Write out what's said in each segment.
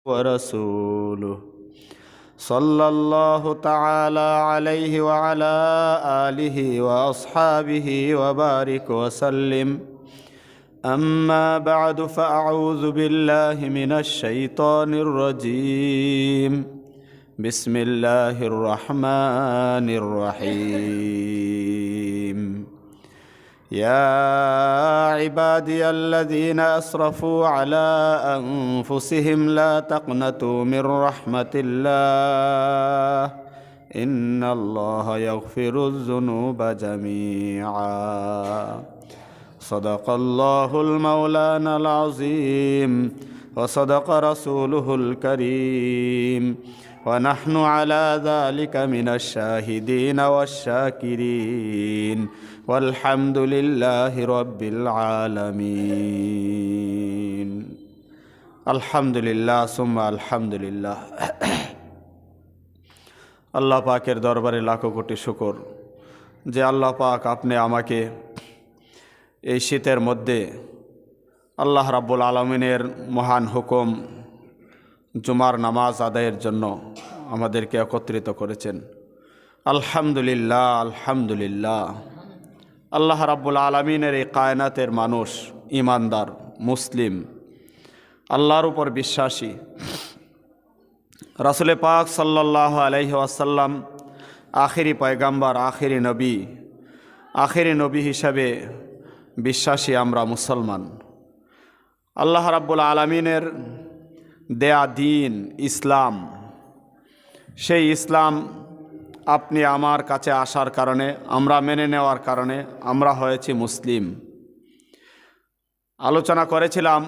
ورسوله صلى الله تعالى عليه وعلى آله وأصحابه وبارك وسلم أما بعد فأعوذ بالله من الشيطان الرجيم بسم الله الرحمن الرحيم يا عبادي الذين أسرفوا على أنفسهم لا تقنطوا من رحمة الله إن الله يغفر الذنوب جميعا صدق الله المولانا العظيم وصدق رسوله الكريم ونحن على ذلك من الشاهدين والشاكرين والحمد لله رب العالمين الحمد لله ثم الحمد لله আল্লাহ পাকের দরবারে লাখো কোটি শুকর যে আল্লাহ পাক আপনি আমাকে এই শীতের মধ্যে আল্লাহ রাব্বুল আলামিনের মহান হুকুম জুমার নামাজ আদায়ের জন্য আমাদেরকে একত্রিত করেছেন। আলহামদুলিল্লাহ আলহামদুলিল্লাহ। আল্লাহ রাব্বুল আলামিনের এই কায়নাতের মানুষ ঈমানদার মুসলিম আল্লাহর উপর বিশ্বাসী রাসূল পাক সাল্লাল্লাহু আলাইহি ওয়াসাল্লাম আখিরি পয়গাম্বার আখিরি নবী হিসাবে বিশ্বাসী আমরা মুসলমান। আল্লাহ রাব্বুল আলামিনের দেয়া দিন ইসলাম, সেই ইসলাম আপনি আমার কাছে আসার কারণে আমরা মেনে নেওয়ার কারণে আমরা হয়েছি মুসলিম। আলোচনা করেছিলাম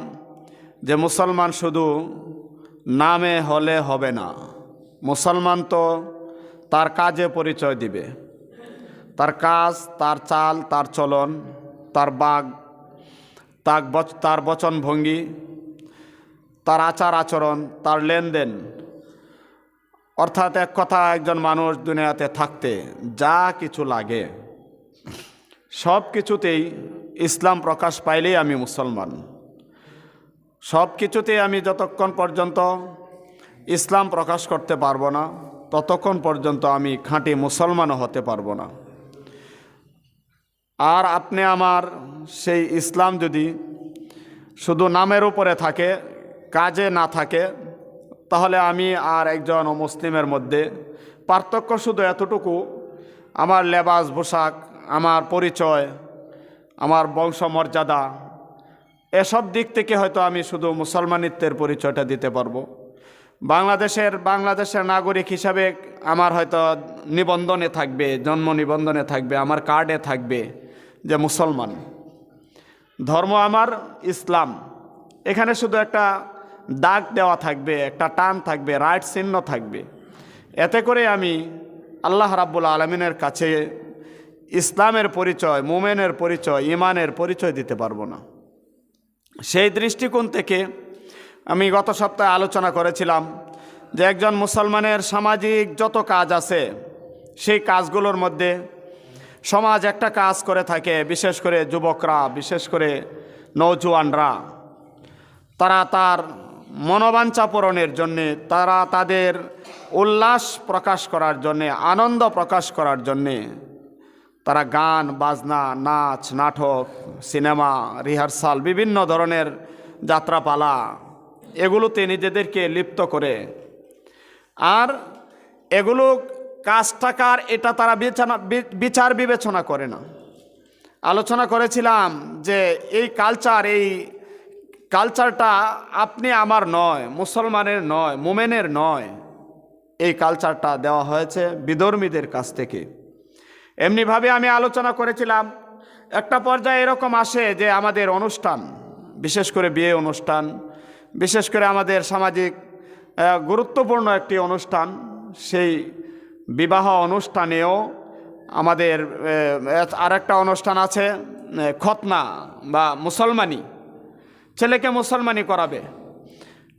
যে মুসলমান শুধু নামে হলে হবে না, মুসলমান তো তার কাজে পরিচয় দিবে। তার কাজ, তার চাল, তার চলন, তার বাগ, তার বচন ভঙ্গি, তার আচার আচরণ, তার লেনদেন, অর্থাৎ এক কথা একজন মানুষ দুনিয়াতে থাকতে যা কিছু লাগে সব কিছুতেই ইসলাম প্রকাশ পাইলেই আমি মুসলমান। সব কিছুতেই আমি যতক্ষণ পর্যন্ত ইসলাম প্রকাশ করতে পারবো না ততক্ষণ পর্যন্ত আমি খাঁটি মুসলমানও হতে পারবো না। আর আপনি আমার সেই ইসলাম যদি শুধু নামের উপরে থাকে, কাজে না থাকে, তাহলে আমি আর একজন মুসলিমের মধ্যে পার্থক্য শুধু এতটুকু, আমার লেবাস পোশাক, আমার পরিচয়, আমার বংশমর্যাদা, এসব দিক থেকে হয়তো আমি শুধু মুসলমানিত্বের পরিচয়টা দিতে পারবো। বাংলাদেশের নাগরিক হিসাবে আমার হয়তো নিবন্ধনে থাকবে, জন্ম নিবন্ধনে থাকবে, আমার কার্ডে থাকবে যে মুসলমান, ধর্ম আমার ইসলাম। এখানে শুধু একটা দাগ দেওয়া থাকবে, একটা টান থাকবে, রাইট চিহ্ন থাকবে। এতে করে আমি আল্লাহ রাব্বুল আলামিনের কাছে ইসলামের পরিচয়, মুমিনের পরিচয়, ঈমানের পরিচয় দিতে পারবো না। সেই দৃষ্টিকোণ থেকে আমি গত সপ্তাহে আলোচনা করেছিলাম যে একজন মুসলমানের সামাজিক যত কাজ আছে সেই কাজগুলোর মধ্যে সমাজ একটা কাজ করে থাকে, বিশেষ করে যুবকরা, বিশেষ করে নওজোয়ানরা, তারা তার মনোবাঞ্ছা পূরণের জন্যে, তারা তাদের উল্লাস প্রকাশ করার জন্যে, আনন্দ প্রকাশ করার জন্যে তারা গান বাজনা, নাচ, নাটক, সিনেমা, রিহার্সাল, বিভিন্ন ধরনের যাত্রাপালা, এগুলোতে নিজেদেরকে লিপ্ত করে। আর এগুলো কাজ টাকার এটা তারা বিচার বিবেচনা করে না। আলোচনা করেছিলাম যে এই কালচারটা আপনি আমার নয়, মুসলমানের নয়, মুমিনের নয়। এই কালচারটা দেওয়া হয়েছে বিধর্মীদের কাছ থেকে। এমনিভাবে আমি আলোচনা করেছিলাম একটা পর্যায়ে এরকম আসে যে আমাদের অনুষ্ঠান, বিশেষ করে বিয়ে অনুষ্ঠান, বিশেষ করে আমাদের সামাজিক গুরুত্বপূর্ণ একটি অনুষ্ঠান, সেই বিবাহ অনুষ্ঠানেও আমাদের আরেকটা অনুষ্ঠান আছে খতনা বা মুসলমানি, ছেলেকে মুসলমানি করাবে।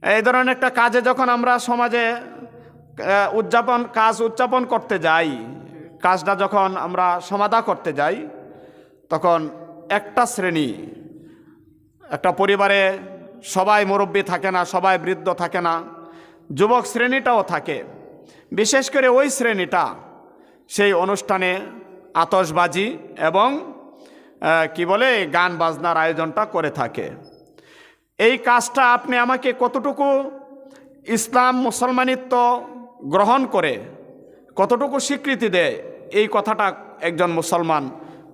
এই ধরনের একটা কাজে যখন আমরা সমাজে উদযাপন করতে যাই, কাজটা যখন আমরা সমাধা করতে যাই, তখন একটা শ্রেণী, একটা পরিবারে সবাই মুরব্বী থাকে না, সবাই বৃদ্ধ থাকে না, যুবক শ্রেণীটাও থাকে। বিশেষ করে ওই শ্রেণীটা সেই অনুষ্ঠানে আতশবাজি এবং গান বাজনার আয়োজনটা করে থাকে। এই কাজটা আপনি আমাকে কতটুকু ইসলাম মুসলমানিত্ব গ্রহণ করে কতটুকু স্বীকৃতি দেয়, এই কথাটা একজন মুসলমান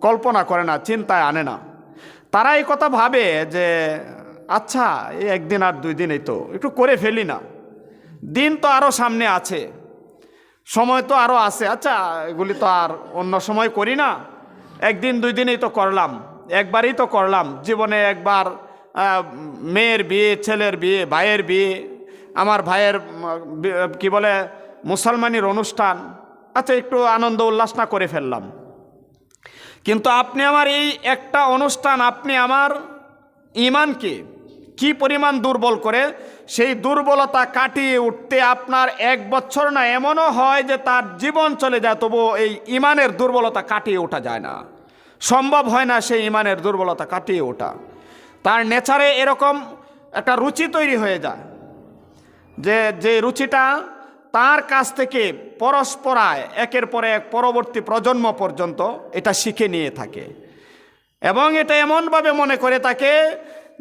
কল্পনা করে না, চিন্তায় আনে না। তারা এই কথা ভাবে যে আচ্ছা এই একদিন আর 2 দিন এই তো একটু করে ফেলি না, দিন তো আরও সামনে আছে, সময় তো আরও আছে, আচ্ছা এগুলি তো আর অন্য সময় করি না, 1 দিন 2 দিনই তো করলাম, একবারই তো করলাম জীবনে একবার। মেয়ের বিয়ে, ছেলের বিয়ে, ভাইয়ের বিয়ে, আমার ভাইয়ের মুসলমানের অনুষ্ঠান, আচ্ছা একটু আনন্দ উল্লাস না করে ফেললাম। কিন্তু আপনি আমার এই একটা অনুষ্ঠান আপনি আমার ঈমানকে কি পরিমাণ দুর্বল করে, সেই দুর্বলতা কাটিয়ে উঠতে আপনার 1 বছর না, এমনও হয় যে তার জীবন চলে যায়, তবু এই ঈমানের দুর্বলতা কাটিয়ে ওঠা যায় না, সম্ভব হয় না সেই ঈমানের দুর্বলতা কাটিয়ে ওঠা। তার নেচারে এরকম একটা রুচি তৈরি হয়ে যায় যে রুচিটা তার কাছ থেকে পরস্পরায় একের পর এক পরবর্তী প্রজন্ম পর্যন্ত এটা শিখে নিয়ে থাকে, এবং এটা এমনভাবে মনে করে থাকে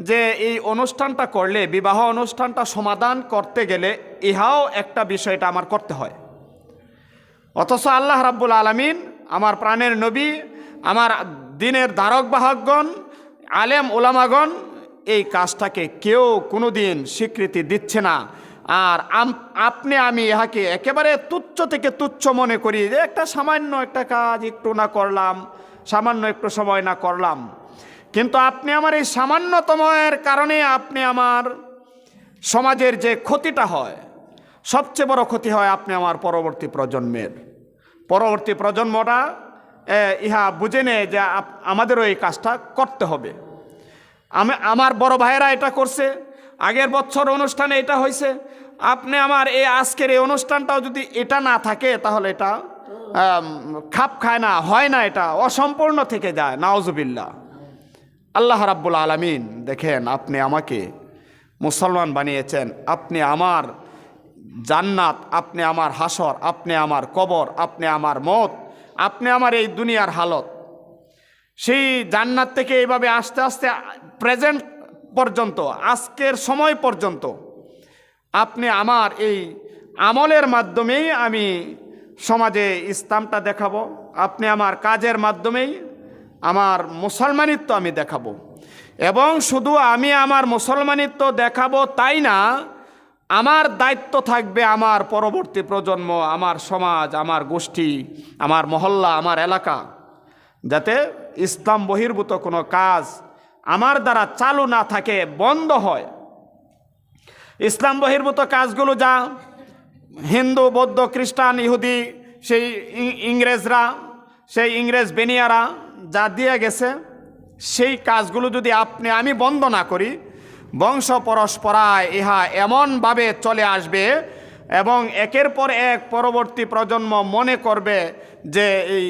যে এই অনুষ্ঠানটা করলে, বিবাহ অনুষ্ঠানটা সমাধান করতে গেলে ইহাও একটা বিষয়টা আমার করতে হয়। অথচ আল্লাহ রাব্বুল আলামিন, আমার প্রাণের নবী, আমার দ্বীনের ধারক বাহকগণ, আলেম ওলামাগণ এই কাজটাকে কেউ কোনোদিন স্বীকৃতি দিচ্ছে না। আর আপনি আমি ইহাকে একেবারে তুচ্ছ থেকে তুচ্ছ মনে করি যে একটা সামান্য একটা কাজ একটু না করলাম, সামান্য একটু সময় না করলাম। কিন্তু আপনি আমার এই সামান্যতমের কারণে আপনি আমার সমাজের যে ক্ষতিটা হয়, সবচেয়ে বড় ক্ষতি হয় আপনি আমার পরবর্তী প্রজন্মটা ইহা বুঝে নেয় যে আমাদেরও এই কাজটা করতে হবে। আমার বড় ভাইয়েরা এটা করছে, আগের বছর অনুষ্ঠানে এটা হয়েছে, আপনি আমার এই আজকের এই অনুষ্ঠানটাও যদি এটা না থাকে তাহলে এটা খাপ খায় না, হয় না, এটা অসম্পূর্ণ থেকে যায়। নাউজুবিল্লাহ। আল্লাহ রাব্বুল আলামিন দেখেন, আপনি আমাকে মুসলমান বানিয়েছেন, আপনি আমার জান্নাত, আপনি আমার হাসর, আপনি আমার কবর, আপনি আমার মওত, আপনি আমার এই দুনিয়ার হালত, সেই জান্নাত থেকে এইভাবে আস্তে আস্তে প্রেজেন্ট পর্যন্ত, আজকের সময় পর্যন্ত আপনি আমার এই আমলের মাধ্যমেই আমি সমাজে ইসলামটা দেখাবো, আপনি আমার কাজের মাধ্যমেই আমার মুসলমানিত্ব আমি দেখাবো। এবং শুধু আমি আমার মুসলমানিত্ব দেখাবো তাই না, আমার দায়িত্ব থাকবে আমার পরবর্তী প্রজন্ম, আমার সমাজ, আমার গোষ্ঠী, আমার মহল্লা, আমার এলাকা, যাতে ইসলাম বহির্ভূত কোনো কাজ আমার দ্বারা চালু না থাকে, বন্ধ হয়। ইসলাম বহির্ভূত কাজগুলো যা হিন্দু, বৌদ্ধ, খ্রিস্টান, ইহুদি, সেই ইংরেজরা, সেই ইংরেজ বেনিয়ারা যা দিয়ে গেছে, সেই কাজগুলো যদি আমি বন্ধ না করি, বংশ পরস্পরায় ইহা এমনভাবে চলে আসবে এবং একের পর এক পরবর্তী প্রজন্ম মনে করবে যে এই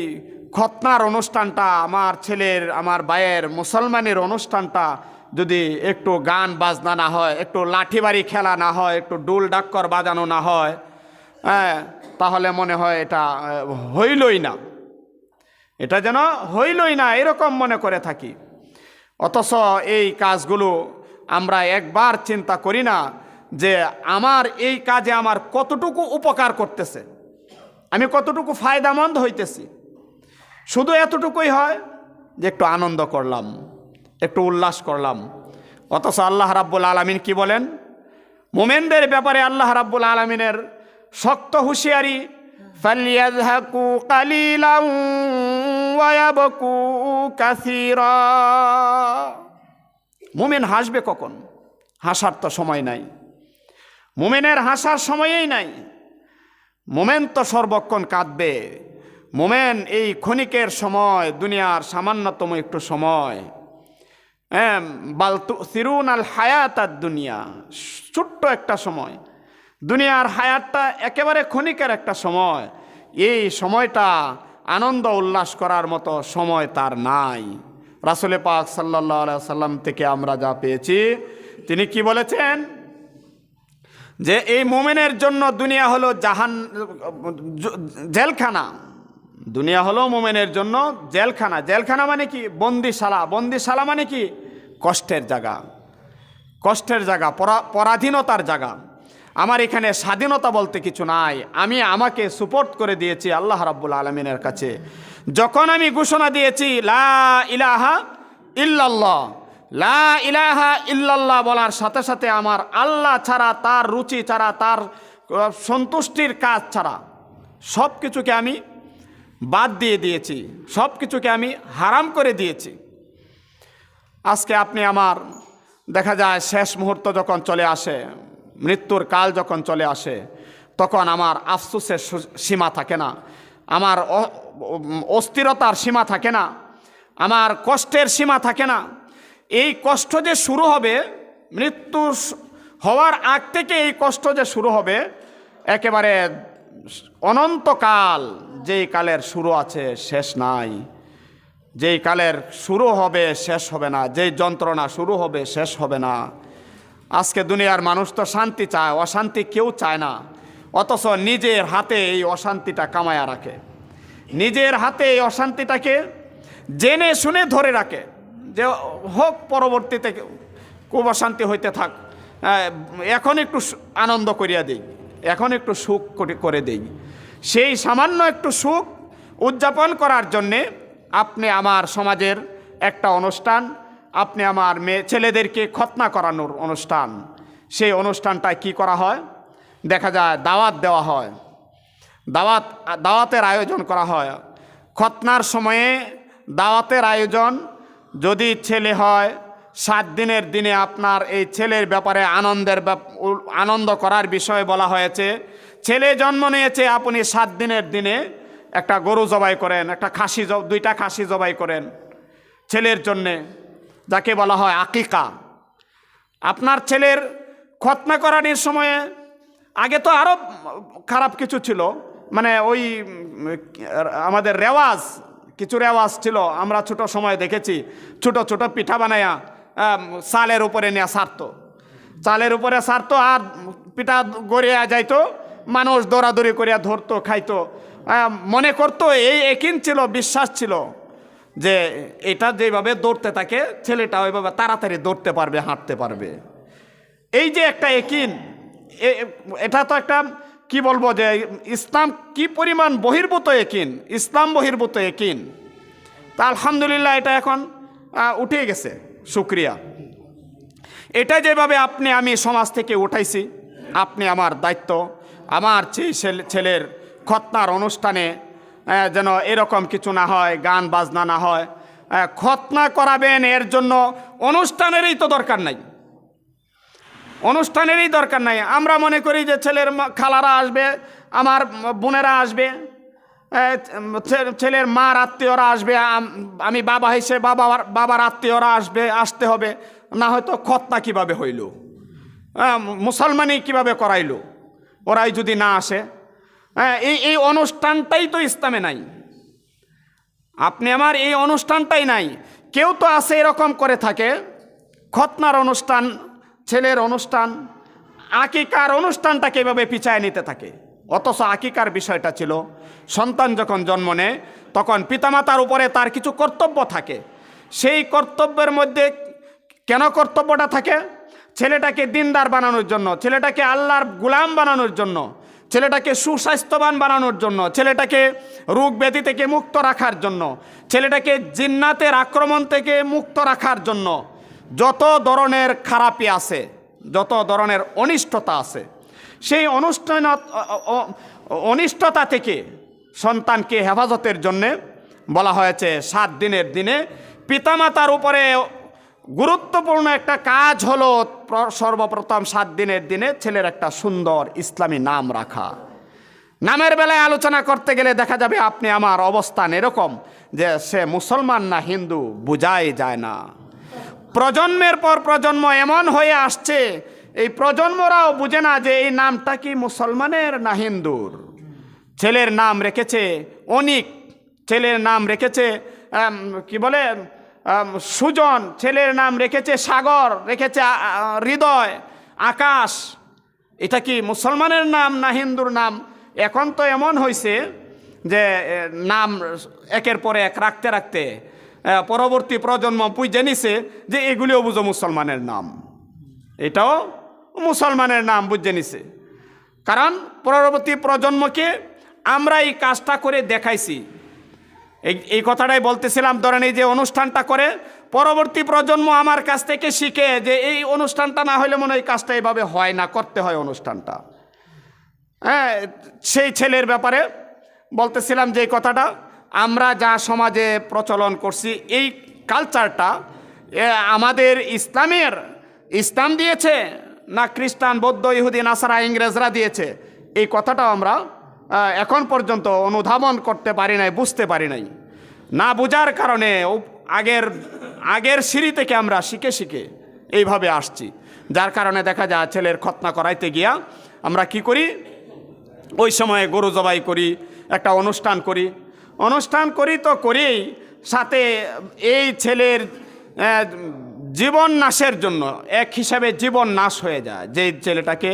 খতনার অনুষ্ঠানটা, আমার ছেলের, আমার ভাইয়ের মুসলমানের অনুষ্ঠানটা যদি একটু গান বাজনা না হয়, একটু লাঠিবাড়ি খেলা না হয়, একটু ডুল ডাক্কর বাজানো না হয়, তাহলে মনে হয় এটা হইলই না, এটা যেন হইলই না, এরকম মনে করে থাকি। অথচ এই কাজগুলো আমরা একবার চিন্তা করি না যে আমার এই কাজে আমার কতটুকু উপকার করতেছে, আমি কতটুকু ফায়দামন্দ হইতেছি। শুধু এতটুকুই হয় যে একটু আনন্দ করলাম, একটু উল্লাস করলাম। অথচ আল্লাহ রাব্বুল আলামিন কি বলেন? মুমিনদের ব্যাপারে আল্লাহ রাব্বুল আলামিনের শক্ত হুঁশিয়ারি, ফালইয়াযহাকু কালিলান ওয়া ইয়াবকু কাসীরা। মুমিন হাসবে কখন? হাসার তো সময় নাই, মুমিনের হাসার সময়ই নাই। মুমিন তো সর্বক্ষণ কাঁদবে। মুমিন এই ক্ষণিকের সময়, দুনিয়ার সামান্যতম একটু সময়, বাল তুসিরুনাল হায়াতাদ দুনিয়া, ছোট্ট একটা সময়, দুনিয়ার হায়াতটা একেবারে ক্ষণিকের একটা সময়, এই সময়টা আনন্দ উল্লাস করার মতো সময় তার নাই। রাসূল পাক সাল্লাল্লাহু আলাইহি সাল্লাম থেকে আমরা যা পেয়েছি, তিনি কি বলেছেন? যে এই মোমেনের জন্য দুনিয়া হলো জেলখানা। দুনিয়া হলো মোমেনের জন্য জেলখানা। জেলখানা মানে কি? বন্দিশালা। বন্দিশালা মানে কি? কষ্টের জায়গা, কষ্টের জায়গা, পরাধীনতার জায়গা। আমার এখানে স্বাধীনতা বলতে কিছু নাই। আমি আমাকে সুপোর্ট করে দিয়েছি আল্লাহ রাব্বুল আলামিনের কাছে। যখন আমি ঘোষণা দিয়েছি লা ইলাহা ইল্লাল্লাহ, লা ইলাহা ইল্লাল্লাহ বলার সাথে সাথে আমার আল্লাহ ছাড়া, তার রুচি ছাড়া, তার সন্তুষ্টির কাজ ছাড়া সব কিছুকে আমি বাদ দিয়ে দিয়েছি, সব কিছুকে আমি হারাম করে দিয়েছি। আজকে আপনি আমার দেখা যায় শেষ মুহূর্ত যখন চলে আসে, মৃত্যুর কাল যখন চলে আসে, তখন আমার আফসোসের সীমা থাকে না, আমার অস্থিরতার সীমা থাকে না, আমার কষ্টের সীমা থাকে না। এই কষ্ট যে শুরু হবে, মৃত্যু হওয়ার আগ থেকে এই কষ্ট যে শুরু হবে, একেবারে অনন্তকাল, যেই কালের শুরু আছে শেষ নাই, যেই কালের শুরু হবে শেষ হবে না, যেই যন্ত্রণা শুরু হবে শেষ হবে না। আজকে দুনিয়ার মানুষ তো শান্তি চায়, অশান্তি কেউ চায় না, অথচ নিজের হাতে এই অশান্তিটা কামায়া রাখে, নিজের হাতে এই অশান্তিটাকে জেনে শুনে ধরে রাখে যে হোক, পরবর্তীতে খুব অশান্তি হইতে থাক, এখন একটু আনন্দ করিয়া দিই, এখন একটু সুখ করে দেই। সেই সামান্য একটু সুখ উদযাপন করার জন্যে আপনি আমার সমাজের একটা অনুষ্ঠান, আপনি আমার ছেলেদেরকে খতনা করানোর অনুষ্ঠান, সেই অনুষ্ঠানটায় কি করা হয়? দেখা যায় দাওয়াত দেওয়া হয়, দাওয়াতের আয়োজন করা হয়। খতনার সময়ে দাওয়াতের আয়োজন, যদি ছেলে হয় 7 দিনের দিনে আপনার এই ছেলের ব্যাপারে আনন্দ করার বিষয়ে বলা হয়েছে। ছেলে জন্ম নিয়েছে, আপনি 7 দিনের দিনে একটা গরু জবাই করেন, একটা খাসি, 2টা খাসি জবাই করেন ছেলের জন্যে, যাকে বলা হয় আকিকা। আপনার ছেলের খতনা করানোর সময়ে, আগে তো আরও খারাপ কিছু ছিল, মানে ওই আমাদের রেওয়াজ, কিছু রেওয়াজ ছিল, আমরা ছোট সময় দেখেছি, ছোট ছোট পিঠা বানায়া চালের উপরে নেওয়া সারতো, চালের উপরে সারতো, আর পিঠা গড়িয়া যাইতো, মানুষ দৌড়াদৌড়ি করিয়া ধরতো, খাইতো, মনে করতো, এই একিন ছিল, বিশ্বাস ছিল যে এটা যেভাবে দৌড়তে থাকে ছেলেটা ওইভাবে তাড়াতাড়ি দৌড়তে পারবে, হাঁটতে পারবে। এই যে একটা একিন, এটা তো একটা কি বলবো, যে ইসলাম কি পরিমাণ বহির্ভূত একিন, ইসলাম বহির্ভূত একিন। তা আলহামদুলিল্লাহ এটা এখন উঠে গেছে, শুকরিয়া। এটা যেভাবে আপনি আমি সমাজ থেকে উঠাইছি, আপনি আমার দায়িত্ব, আমার ছেলের খতনার অনুষ্ঠানে যেন এরকম কিছু না হয়, গান বাজনা না হয়। খতনা করাবেন, এর জন্য অনুষ্ঠানেরই তো দরকার নাই, অনুষ্ঠানেরই দরকার নাই। আমরা মনে করি যে ছেলের খালারা আসবে, আমার বোনেরা আসবে, ছেলের মার আত্মীয়রা আসবে, আমি বাবা হিসেবে বাবার আত্মীয়রা আসতে হবে, না হয়তো খতনা কিভাবে হইল, মুসলমানই কিভাবে করাইল, ওরাই যদি না আসে। এই অনুষ্ঠানটাই তো ইসলামে নাই, আপনি আমার এই অনুষ্ঠানটাই নাই। কেউ তো আছে এরকম করে থাকে, খতনার অনুষ্ঠান, ছেলের অনুষ্ঠান, আকিকার অনুষ্ঠানটাকে এভাবে পিছায় নিতে থাকে। অথচ আকিকার বিষয়টা ছিল, সন্তান যখন জন্ম নেয় তখন পিতামাতার উপরে তার কিছু কর্তব্য থাকে। সেই কর্তব্যের মধ্যে কেন কর্তব্যটা থাকে? ছেলেটাকে দিনদার বানানোর জন্য, ছেলেটাকে আল্লাহর গোলাম বানানোর জন্য, ছেলেটাকে সুস্বাস্থ্যবান বানানোর জন্য, ছেলেটাকে রোগ ব্যাধি থেকে মুক্ত রাখার জন্য, ছেলেটাকে জিন্নাতের আক্রমণ থেকে মুক্ত রাখার জন্য। যত ধরনের খারাপি আছে, যত ধরনের অনিষ্টতা আছে, সেই অনিষ্টতা থেকে সন্তানকে হেফাজতের জন্যে বলা হয়েছে 7 দিনের দিনে পিতামাতার উপরে গুরুত্বপূর্ণ একটা কাজ হলো সর্বপ্রথম 7 দিনের দিনে ছেলের একটা সুন্দর ইসলামী নাম রাখা। নামের বেলায় আলোচনা করতে গেলে দেখা যাবে আপনি আমার অবস্থান এরকম যে সে মুসলমান না হিন্দু বোঝাই যায় না। প্রজন্মের পর প্রজন্ম এমন হয়ে আসছে, এই প্রজন্মরাও বুঝে না যে এই নামটা কি মুসলমানের না হিন্দুর। ছেলের নাম রেখেছে অনিক, ছেলের নাম রেখেছে কি বলে সুজন, ছেলের নাম রেখেছে সাগর, রেখেছে হৃদয়, আকাশ। এটা কি মুসলমানের নাম না হিন্দুর নাম? এখন তো এমন হয়েছে যে নাম একের পরে এক রাখতে রাখতে পরবর্তী প্রজন্ম বুঝে নিছে যে এগুলিও বুঝো মুসলমানের নাম, এটাও মুসলমানের নাম বুঝে নিছে। কারণ পরবর্তী প্রজন্মকে আমরা এই কাজটা করে দেখাইছি। এই কথাটাই বলতেছিলাম, ধরেন এই যে অনুষ্ঠানটা করে পরবর্তী প্রজন্ম আমার কাছ থেকে শিখে যে এই অনুষ্ঠানটা না হলে মনে হয় এই কাজটা এইভাবে হয় না, করতে হয় অনুষ্ঠানটা। হ্যাঁ, সেই ছেলের ব্যাপারে বলতেছিলাম যে এই কথাটা আমরা যা সমাজে প্রচলন করছি, এই কালচারটা আমাদের ইসলাম দিয়েছে না খ্রিস্টান, বৌদ্ধ, ইহুদি, নাসারা, ইংরেজরা দিয়েছে, এই কথাটাও আমরা এখন পর্যন্ত অনুধাবন করতে পারি নাই, বুঝতে পারি নাই। না বুঝার কারণে আগের সিঁড়ি থেকে আমরা শিখে শিখে এইভাবে আসছি। যার কারণে দেখা যায় ছেলের খতনা করাইতে গিয়া আমরা কি করি, ওই সময়ে গরু জবাই করি, একটা অনুষ্ঠান করি তো করেই সাথে এই ছেলের জীবন নাশের জন্য এক হিসাবে জীবন নাশ হয়ে যায়। যে ছেলেটাকে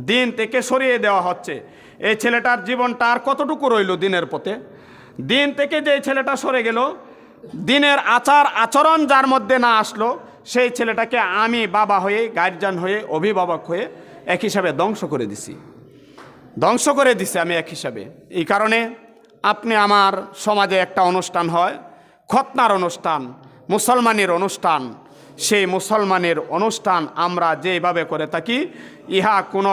দিন থেকে সরিয়ে দেওয়া হচ্ছে, এই ছেলেটার জীবনটা আর কতটুকু রইল দিনের পথে? দিন থেকে যে ছেলেটা সরে গেল, দিনের আচরণ যার মধ্যে না আসলো, সেই ছেলেটাকে আমি বাবা হয়ে, গার্জিয়ান হয়ে, অভিভাবক হয়ে এক হিসাবে ধ্বংস করে দিছি আমি এক হিসাবে। এই কারণে আপনি আমার সমাজে একটা অনুষ্ঠান হয়, খতনার অনুষ্ঠান, মুসলমানের অনুষ্ঠান, সেই মুসলমানের অনুষ্ঠান আমরা যেভাবে করে থাকি, ইহা কোনো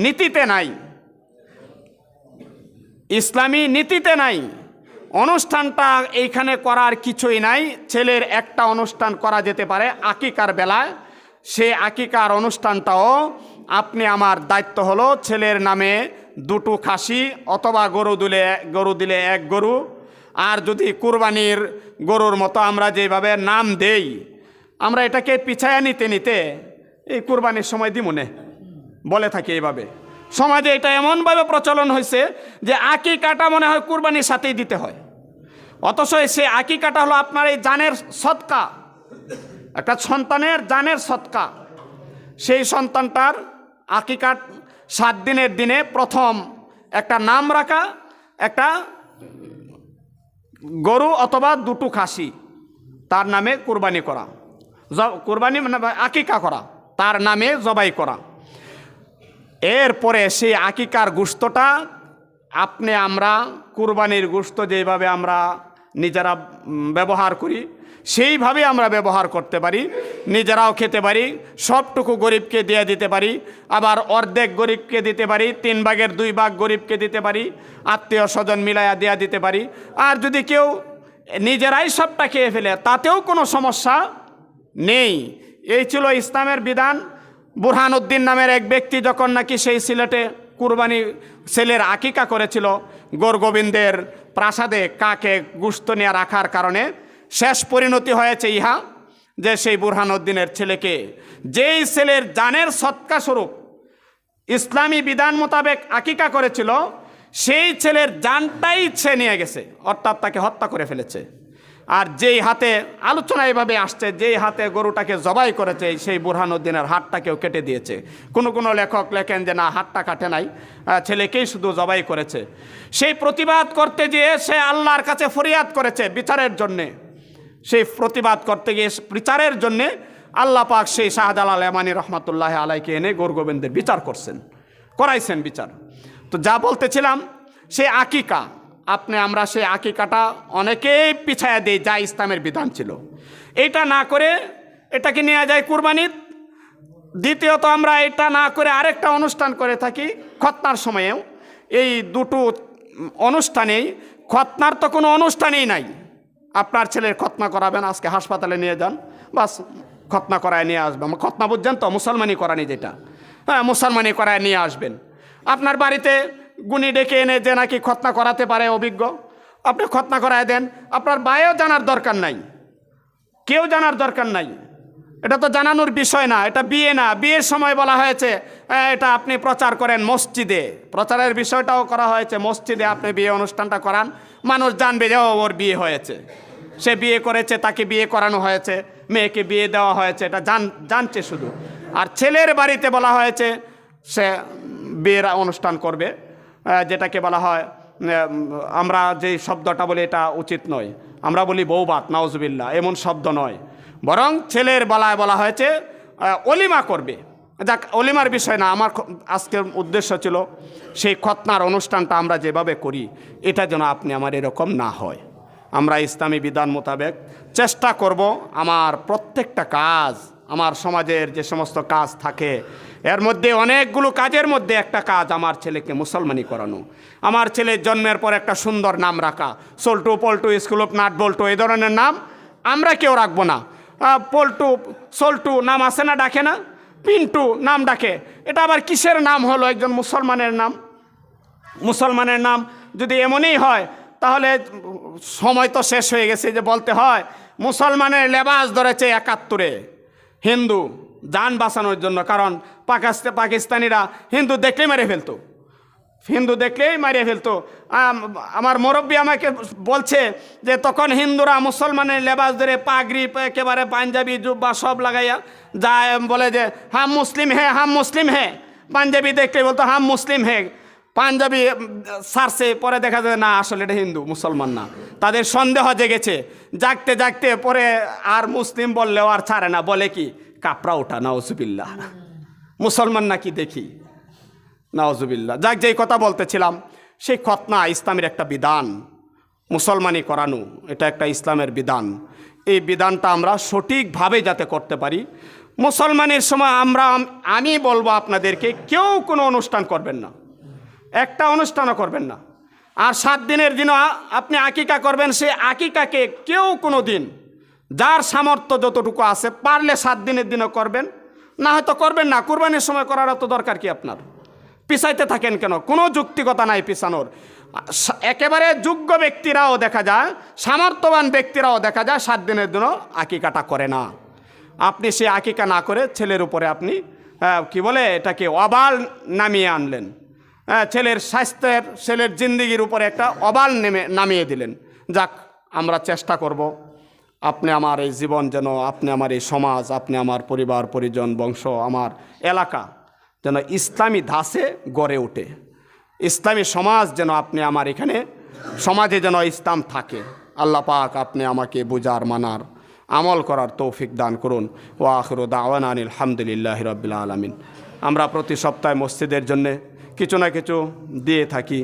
নীতিতে নাই, ইসলামী নীতিতে নাই। অনুষ্ঠানটা এইখানে করার কিছুই নাই। ছেলের একটা অনুষ্ঠান করা যেতে পারে আকিকার বেলায়, সেই আকিকার অনুষ্ঠানটাও আপনি আমার দায়িত্ব হলো ছেলের নামে 2টো খাসি অথবা গরু দিলে 1 গরু, আর যদি কুরবানির গরুর মতো আমরা যেভাবে নাম দেই, আমরা এটাকে পিছায়া নিতে এই কুরবানির সময় দিমুনে বলে থাকি এইভাবে। সমাজে এটা এমনভাবে প্রচলন হয়েছে যে আকিকাটা মনে হয় কুরবানির সাথেই দিতে হয়, অথচ সে আকিকাটা হলো আপনার এই জানের সদকা, একটা সন্তানের জানের সদকা। সেই সন্তানটার আকিকার 7 দিনের দিনে প্রথম একটা নাম রাখা, একটা গরু অথবা 2টো খাসি তার নামে কুরবানি করা, কুরবানি মানে আকিকা করা, তার নামে জবাই করা। এরপরে সেই আকিকার গোশতটা আমরা কুরবানির গোশত যেভাবে আমরা নিজেরা ব্যবহার করি, সেইভাবে আমরা ব্যবহার করতে পারি, নিজেরাও খেতে পারি, সবটুকু গরিবকে দিয়ে দিতে পারি, আবার অর্ধেক গরিবকে দিতে পারি, 3 ভাগের 2 ভাগ গরিবকে দিতে পারি, আত্মীয় স্বজন মিলাইয়া দেয়া দিতে পারি। আর যদি কেউ নিজেরাই সবটা খেয়ে ফেলে তাতেও কোনো সমস্যা নেই। এই ছিল ইসলামের বিধান। বুরহানুদ্দিন নামের এক ব্যক্তি যখন নাকি সেই সিলেটে কুরবানি ছেলের আকিকা করেছিল, গোরগোবিন্দের প্রাসাদে কাকে গোশত নিয়ে রাখার কারণে শেষ পরিণতি হয়েছে ইহা যে সেই বুরহানুদ্দিনের ছেলেকে, যেই ছেলের জানের সৎকা স্বরূপ ইসলামী বিধান মোতাবেক আকিকা করেছিল, সেই ছেলের জানটাই ইচ্ছে নিয়ে গেছে, অর্থাৎ তাকে হত্যা করে ফেলেছে। আর যেই হাতে আলোচনা এভাবে আসছে, যেই হাতে গরুটাকে জবাই করেছে, সেই বুরহানুদ্দিনের হাতটাকেও কেটে দিয়েছে। কোনো লেখক লেখেন যে না, হাতটা কাটে নাই, ছেলেকেই শুধু জবাই করেছে। সেই প্রতিবাদ করতে গিয়ে সে আল্লাহর কাছে ফরিয়াদ করেছে বিচারের জন্যে। সেই প্রতিবাদ করতে গিয়ে বিচারের জন্যে আল্লাহ পাক সেই শাহজালাল ইয়ামানী রহমতুল্লাহ আলাইকে এনে গোরগোবিন্দের বিচার করাইছেন বিচার। তো যা বলতেছিলাম, সেই আকিকা আমরা সেই আকিকাটা অনেকেই পিছায়া দিই, যা ইসলামের বিধান ছিল। এটা না করে এটাকে নিয়ে যায় কুরবানির। দ্বিতীয়ত আমরা এটা না করে আরেকটা অনুষ্ঠান করে থাকি খতনার সময়েও। এই 2টো অনুষ্ঠানেই, খতনার তো কোনো অনুষ্ঠানেই নাই। আপনার ছেলের খতনা করাবেন, আজকে হাসপাতালে নিয়ে যান, বাস খতনা করায় নিয়ে আসবেন। খতনা বুঝছেন তো, মুসলমানি করানি যেটা, হ্যাঁ, মুসলমানি করায় নিয়ে আসবেন। আপনার বাড়িতে গুণী ডেকে এনে যে নাকি খতনা করাতে পারে অভিজ্ঞ, আপনি খতনা করায় দেন। আপনার ভাইও জানার দরকার নাই, কেউ জানার দরকার নাই। এটা তো জানানোর বিষয় না, এটা বিয়ে না। বিয়ের সময় বলা হয়েছে এটা আপনি প্রচার করেন মসজিদে, প্রচারের বিষয়টাও করা হয়েছে মসজিদে। আপনি বিয়ে অনুষ্ঠানটা করান, মানুষ জানবে যে ওর বিয়ে হয়েছে, সে বিয়ে করেছে, তাকে বিয়ে করানো হয়েছে, মেয়েকে বিয়ে দেওয়া হয়েছে, এটা জানছে শুধু। আর ছেলের বাড়িতে বলা হয়েছে সে বিয়ের অনুষ্ঠান করবে, যেটাকে বলা হয়, আমরা যে শব্দটা বলি এটা উচিত নয়, আমরা বলি বৌভাত, নাউজুবিল্লাহ, এমন শব্দ নয়, বরং ছেলের বেলায় বলা হয়েছে অলিমা করবে। যাক, অলিমার বিষয় না, আমার আজকের উদ্দেশ্য ছিল সেই খতনার অনুষ্ঠানটা আমরা যেভাবে করি এটা যেন আপনি আমার এরকম না হয়। আমরা ইসলামী বিধান মোতাবেক চেষ্টা করব আমার প্রত্যেকটা কাজ, আমার সমাজের যে সমস্ত কাজ থাকে এর মধ্যে অনেকগুলো কাজের মধ্যে একটা কাজ আমার ছেলেকে মুসলমানি করানো, আমার ছেলের জন্মের পর একটা সুন্দর নাম রাখা, Saltu, Paltu, school of nut বল্টু, এই ধরনের নাম আমরা কেউ রাখবো না। পল্টু, সল্টু নাম আছে না, ডাকে না, পিন্টু নাম ডাকে, এটা আবার কিসের নাম হলো? একজন মুসলমানের নাম। মুসলমানের নাম যদি এমনই হয় তাহলে সময় তো শেষ হয়ে গেছে যে বলতে হয় মুসলমানের লেবাস ধরেছে 71-এ হিন্দু যান বাঁচানোর জন্য, কারণ পাকিস্তানিরা হিন্দু দেখলেই মেরে ফেলতো, হিন্দু দেখলেই মারিয়ে ফেলতো। আমার মুরব্বী আমাকে বলছে যে তখন হিন্দুরা মুসলমানের লেবাস ধরে পাগড়ি একেবারে পাঞ্জাবি জুব্বা সব লাগাইয়া যায়, বলে যে হাম মুসলিম হে, হাম মুসলিম হে। পাঞ্জাবি দেখলে বলতো হাম মুসলিম হে, পাঞ্জাবি সারছে, পরে দেখা যায় না আসলে এটা হিন্দু, মুসলমান না। তাদের সন্দেহ জেগেছে, জাগতে জাগতে পরে আর মুসলিম বললেও আর ছাড়ে না, বলে কি কাপড়া ওঠা, নাউজুবিল্লাহ, মুসলমান নাকি দেখি, নাউজুবিল্লাহ। যাক, যেই কথা বলতেছিলাম, সেই খতনা ইসলামের একটা বিধান, মুসলমানি করানো এটা একটা ইসলামের বিধান। এই বিধানটা আমরা সঠিকভাবে যাতে করতে পারি, মুসলমানের সময় আমি বলবো আপনাদেরকে কেউ কোনো অনুষ্ঠান করবেন না, একটা অনুষ্ঠানও করবেন না। আর 7 দিনের দিনও আপনি আকিকা করবেন, সেই আকিকাকে কেউ কোনো দিন, যার সামর্থ্য যতটুকু আছে, পারলে 7 দিনের দিনও করবেন, না হয়তো করবেন না। কুরবানির সময় করার তো দরকার কি আপনার? পিছাইতে থাকেন কেন? কোনো যুক্তিকতা নাই পিছানোর। একেবারে যোগ্য ব্যক্তিরাও দেখা যায়, সামর্থ্যবান ব্যক্তিরাও দেখা যায় 7 দিনের দিনও আকিকাটা করে না। আপনি সে আকিকা না করে ছেলের উপরে আপনি কি বলে এটাকে অবাল নামিয়ে আনলেন, ছেলের স্বাস্থ্যের, ছেলের জিন্দিগির উপরে একটা অবাল নামিয়ে দিলেন। যাক, আমরা চেষ্টা করব আপনি আমার এই জীবন যেন, আপনি আমার এই সমাজ, আপনি আমার পরিবার পরিজন, বংশ, আমার এলাকা যেন ইসলামী ধাঁচে গড়ে ওঠে, ইসলামী সমাজ যেন আপনি আমার এখানে সমাজে যেন ইসলাম থাকে। আল্লাহ পাক আপনি আমাকে বুঝার, মানার, আমল করার তৌফিক দান করুন। ওয়া আখিরু দাওয়ানা আনিল হামদুলিল্লাহি রাব্বিল আলামিন। আমরা প্রতি সপ্তাহে মসজিদের জন্য কিছু না কিছু দিয়ে থাকি।